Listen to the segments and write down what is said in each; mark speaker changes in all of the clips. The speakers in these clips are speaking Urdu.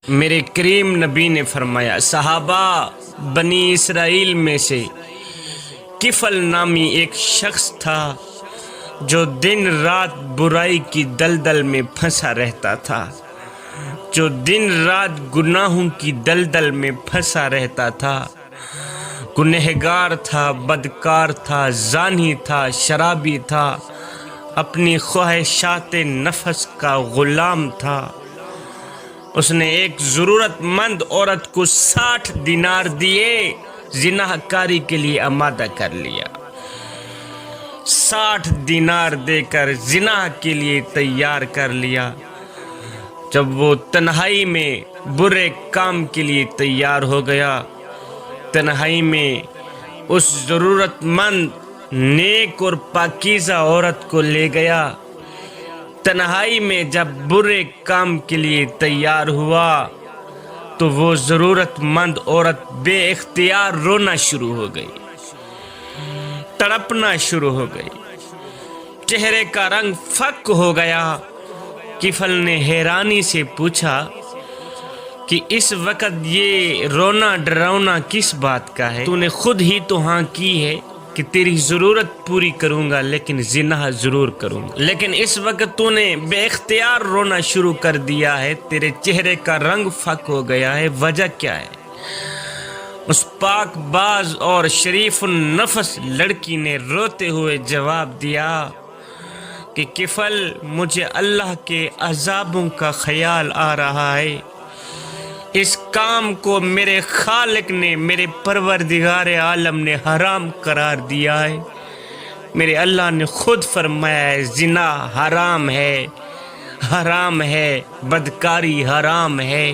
Speaker 1: میرے کریم نبی نے فرمایا، صحابہ بنی اسرائیل میں سے کفل نامی ایک شخص تھا جو دن رات برائی کی دلدل میں پھنسا رہتا تھا، جو دن رات گناہوں کی دلدل میں پھنسا رہتا تھا، گنہگار تھا، بدکار تھا، زانی تھا، شرابی تھا، اپنی خواہشات نفس کا غلام تھا۔ اس نے ایک ضرورت مند عورت کو 60 دینار دیے، زنا کاری کے لیے آمادہ کر لیا۔ 60 دینار دے کر زنا کے لیے تیار کر لیا۔ جب وہ تنہائی میں برے کام کے لیے تیار ہو گیا، تنہائی میں اس ضرورت مند نیک اور پاکیزہ عورت کو لے گیا۔ تنہائی میں جب برے کام کے لیے تیار ہوا تو وہ ضرورت مند عورت بے اختیار رونا شروع ہو گئی، تڑپنا شروع ہو گئی، چہرے کا رنگ فک ہو گیا۔ کفل نے حیرانی سے پوچھا کہ اس وقت یہ رونا ڈرونا کس بات کا ہے؟ تو نے خود ہی تو ہاں کی ہے کہ تیری ضرورت پوری کروں گا لیکن زنا ضرور کروں گا، لیکن اس وقت تو نے بے اختیار رونا شروع کر دیا ہے، تیرے چہرے کا رنگ فک ہو گیا ہے، وجہ کیا ہے؟ اس پاک باز اور شریف النفس لڑکی نے روتے ہوئے جواب دیا کہ کفل، مجھے اللہ کے عذابوں کا خیال آ رہا ہے۔ اس کام کو میرے خالق نے، میرے پروردگار عالم نے حرام قرار دیا ہے۔ میرے اللہ نے خود فرمایا ہے زنا حرام ہے، حرام ہے، بدکاری حرام ہے۔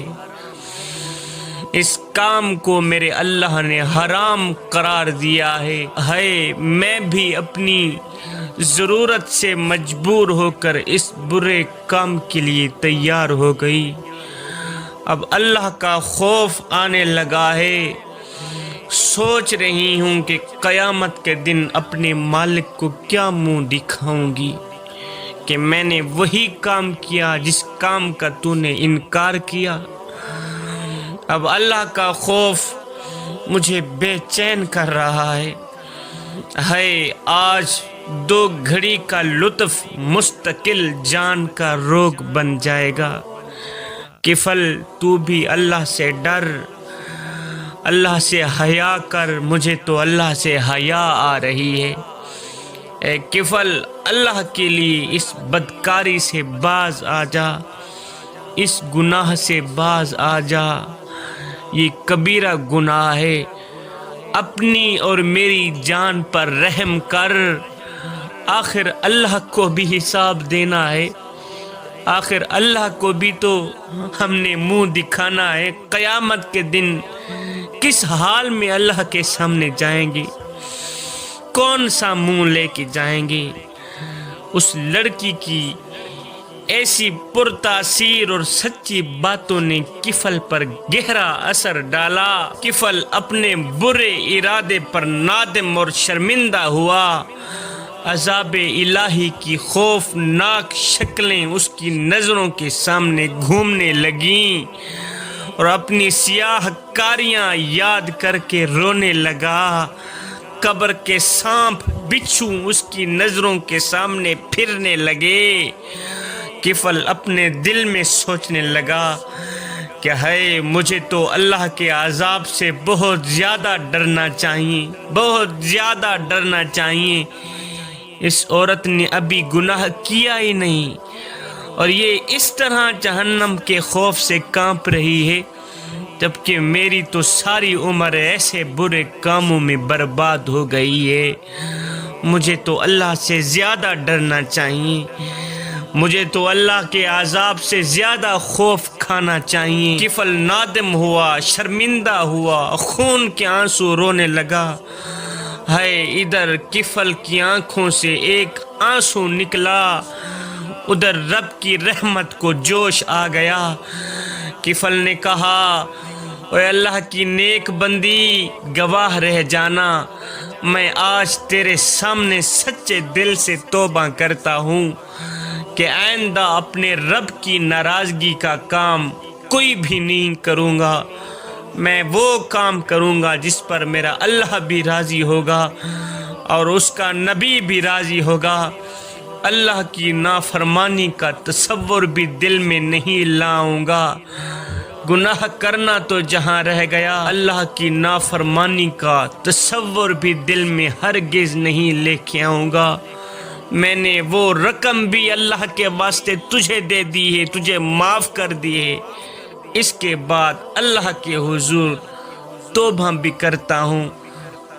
Speaker 1: اس کام کو میرے اللہ نے حرام قرار دیا ہے۔ میں بھی اپنی ضرورت سے مجبور ہو کر اس برے کام کے لیے تیار ہو گئی۔ اب اللہ کا خوف آنے لگا ہے، سوچ رہی ہوں کہ قیامت کے دن اپنے مالک کو کیا منہ دکھاؤں گی کہ میں نے وہی کام کیا جس کام کا تو نے انکار کیا۔ اب اللہ کا خوف مجھے بے چین کر رہا ہے۔ آج 2 گھڑی کا لطف مستقل جان کا روگ بن جائے گا۔ کفل، تو بھی اللہ سے ڈر، اللہ سے حیا کر، مجھے تو اللہ سے حیا آ رہی ہے۔ اے کفل، اللہ کے لیے اس بدکاری سے باز آ جا، اس گناہ سے باز آ جا، یہ کبیرہ گناہ ہے۔ اپنی اور میری جان پر رحم کر، آخر اللہ کو بھی حساب دینا ہے، آخر اللہ کو بھی تو ہم نے منہ دکھانا ہے۔ قیامت کے دن کس حال میں اللہ کے سامنے جائیں گے؟ کون سا منہ لے کے جائیں گے؟ اس لڑکی کی ایسی پرتاثیر اور سچی باتوں نے کفل پر گہرا اثر ڈالا۔ کفل اپنے برے ارادے پر نادم اور شرمندہ ہوا۔ عذاب الہی کی خوفناک شکلیں اس کی نظروں کے سامنے گھومنے لگیں اور اپنی سیاہ کاریاں یاد کر کے رونے لگا۔ قبر کے سانپ بچھو اس کی نظروں کے سامنے پھرنے لگے۔ کفل اپنے دل میں سوچنے لگا کہ مجھے تو اللہ کے عذاب سے بہت زیادہ ڈرنا چاہیے، بہت زیادہ ڈرنا چاہیے۔ اس عورت نے ابھی گناہ کیا ہی نہیں اور یہ اس طرح جہنم کے خوف سے کانپ رہی ہے، جبکہ میری تو ساری عمر ایسے برے کاموں میں برباد ہو گئی ہے۔ مجھے تو اللہ سے زیادہ ڈرنا چاہیے، مجھے تو اللہ کے عذاب سے زیادہ خوف کھانا چاہیے۔ کفل نادم ہوا، شرمندہ ہوا، خون کے آنسو رونے لگا۔ ادھر کفل کی آنکھوں سے ایک آنسو نکلا، ادھر رب کی رحمت کو جوش آ گیا۔ کفل نے کہا، اے اللہ کی نیک بندی، گواہ رہ جانا، میں آج تیرے سامنے سچے دل سے توبہ کرتا ہوں کہ آئندہ اپنے رب کی ناراضگی کا کام کوئی بھی نہیں کروں گا، میں وہ کام کروں گا جس پر میرا اللہ بھی راضی ہوگا اور اس کا نبی بھی راضی ہوگا۔ اللہ کی نافرمانی کا تصور بھی دل میں نہیں لاؤں گا۔ گناہ کرنا تو جہاں رہ گیا، اللہ کی نافرمانی کا تصور بھی دل میں ہرگز نہیں لے کے آؤں گا۔ میں نے وہ رقم بھی اللہ کے واسطے تجھے دے دی ہے، تجھے معاف کر دی ہے۔ اس کے بعد اللہ کے حضور توبہ بھی کرتا ہوں،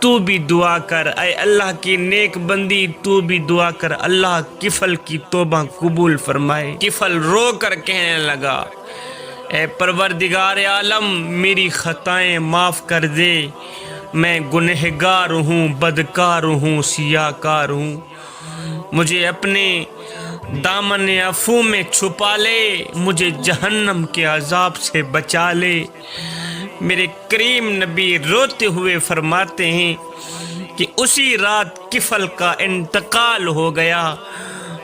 Speaker 1: تو بھی دعا کر، اے اللہ کی نیک بندی تو بھی دعا کر، اللہ کفل کی توبہ قبول فرمائے۔ کفل رو کر کہنے لگا، اے پروردگار عالم میری خطائیں معاف کر دے، میں گنہگار ہوں، بدکار ہوں، سیاہکار ہوں، مجھے اپنے دامن عفو میں چھپا لے، مجھے جہنم کے عذاب سے بچا لے۔ میرے کریم نبی روتے ہوئے فرماتے ہیں کہ اسی رات کفل کا انتقال ہو گیا۔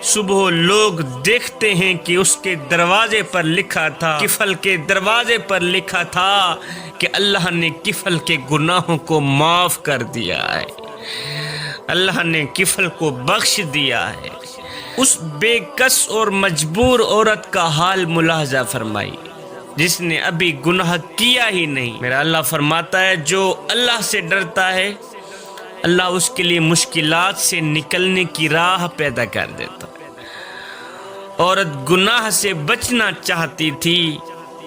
Speaker 1: صبح لوگ دیکھتے ہیں کہ اس کے دروازے پر لکھا تھا، کفل کے دروازے پر لکھا تھا کہ اللہ نے کفل کے گناہوں کو معاف کر دیا ہے، اللہ نے کفل کو بخش دیا ہے۔ اس بے کس اور مجبور عورت کا حال ملاحظہ فرمائی جس نے ابھی گناہ کیا ہی نہیں۔ میرا اللہ فرماتا ہے جو اللہ سے ڈرتا ہے اللہ اس کے لیے مشکلات سے نکلنے کی راہ پیدا کر دیتا ہے۔ عورت گناہ سے بچنا چاہتی تھی،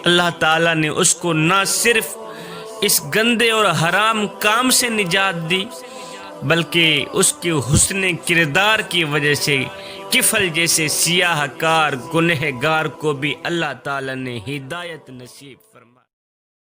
Speaker 1: اللہ تعالیٰ نے اس کو نہ صرف اس گندے اور حرام کام سے نجات دی بلکہ اس کے حسن کردار کی وجہ سے کفل جیسے سیاہ کار گنہگار کو بھی اللہ تعالیٰ نے ہدایت نصیب فرمائی۔